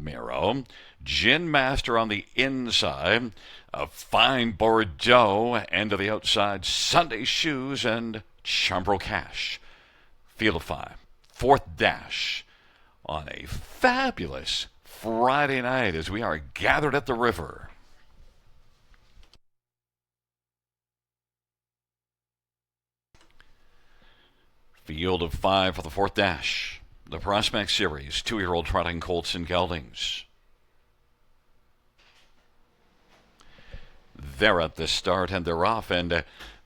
Ramiro. Gin Master on the inside. A Fine Bordeaux. And to the outside, Sunday Shoes and Chambro Cash. Field of 5. Fourth dash on a fabulous Friday night as we are gathered at the river. Field of 5 for the fourth dash. The Prospect Series, 2-year-old trotting colts and geldings. They're at the start and they're off, and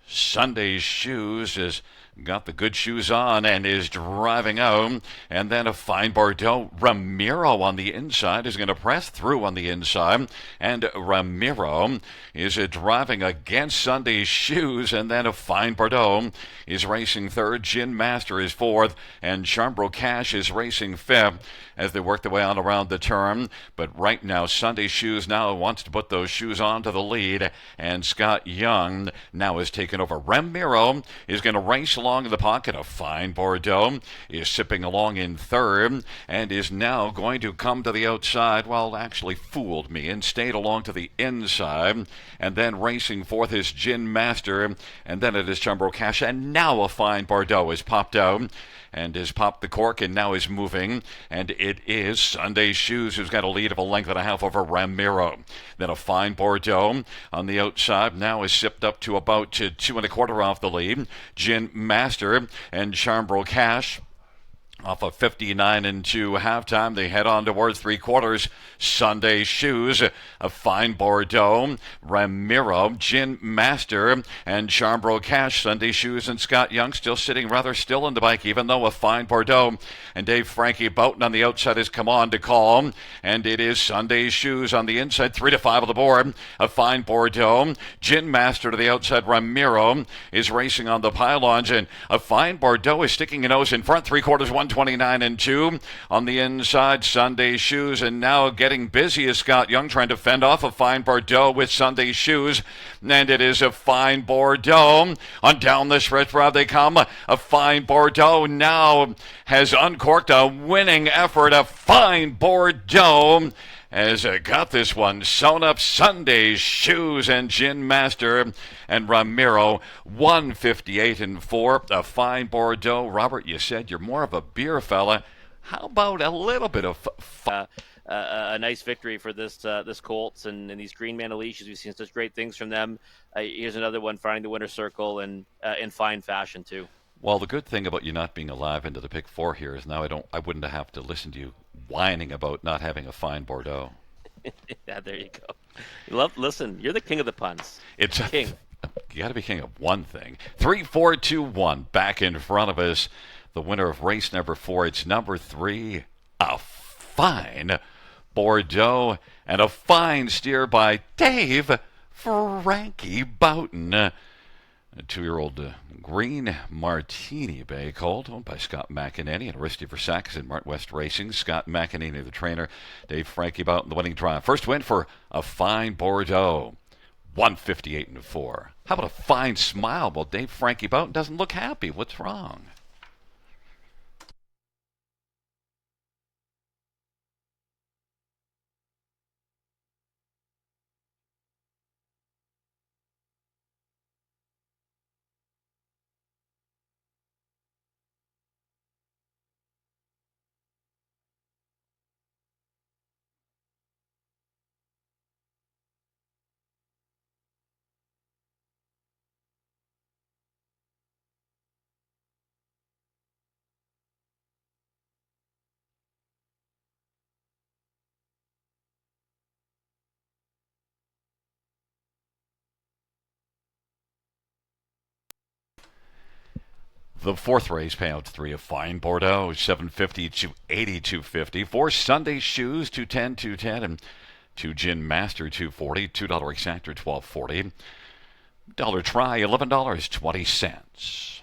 Sunday's Shoes has got the good shoes on and is driving out. And then a Fine Bordeaux. Ramiro on the inside is going to press through on the inside. And Ramiro is driving against Sunday's Shoes. And then a Fine Bordeaux is racing third. Gin Master is fourth. And Chambro Cash is racing fifth as they work their way on around the turn. But right now, Sunday's Shoes now wants to put those shoes on to the lead. And Scott Young now has taken over. Ramiro is going to race along in the pocket. A Fine Bordeaux is sipping along in third and is now going to come to the outside. Well, actually fooled me and stayed along to the inside. And then racing fourth is Gin Master. And then it is Chambro Cash. And now a Fine Bordeaux has popped out and has popped the cork and now is moving. And it is Sunday Shoes who's got a lead of a length and a half over Ramiro. Then a Fine Bordeaux on the outside now is sipped up to about 2 1/4 off the lead. Gin Master and Chambro Cash off of 59 and 2 halftime. They head on towards 3/4. Sunday Shoes, a Fine Bordeaux, Ramiro, Gin Master, and Chambro Cash. Sunday Shoes and Scott Young still sitting rather still in the bike, even though a Fine Bordeaux and Dave Frankie Boughton on the outside has come on to call. And it is Sunday Shoes on the inside, 3 to 5 on the board. A Fine Bordeaux, Gin Master to the outside. Ramiro is racing on the pylons, and a Fine Bordeaux is sticking a nose in front, 3/4, 129 and 2 on the inside. Sunday Shoes, and now getting busy is Scott Young trying to fend off a Fine Bordeaux with Sunday Shoes, and it is a Fine Bordeaux. On down the stretch route they come. A Fine Bordeaux now has uncorked a winning effort. A Fine Bordeaux has got this one sewn up. Sunday Shoes and Gin Master and Ramiro, 158 and 4. A Fine Bordeaux. Robert, you said you're more of a beer fella. How about a little bit of a nice victory for this Colts and these Green Manaliches. We've seen such great things from them. Here's another one finding the winner's circle and in fine fashion too. Well, the good thing about you not being alive into the pick 4 here is now I wouldn't have to listen to you whining about not having a Fine Bordeaux. Yeah, there you go. Listen, you're the king of the puns. It's king. You got to be king of one thing. 3, 4, 2, 1 back in front of us. The winner of race number 4. It's number 3, a Fine Bordeaux, and a fine steer by Dave Frankie Boughton. A 2-year-old Green Martini Bay colt, owned by Scott McEnany and Aristi Versakis in Mart West Racing. Scott McEnany, the trainer. Dave Frankie Boughton, the winning drive. First win for a Fine Bordeaux, 158 and 4. How about a fine smile? Well, Dave Frankie Boughton doesn't look happy. What's wrong? The fourth race, payout 3, a Fine Bordeaux, 750 to 82.50. 4 Sunday Shoes, 210, 210, and 2 Gin Master, 240. $2 exactor, $12.40. Dollar try, $11.20.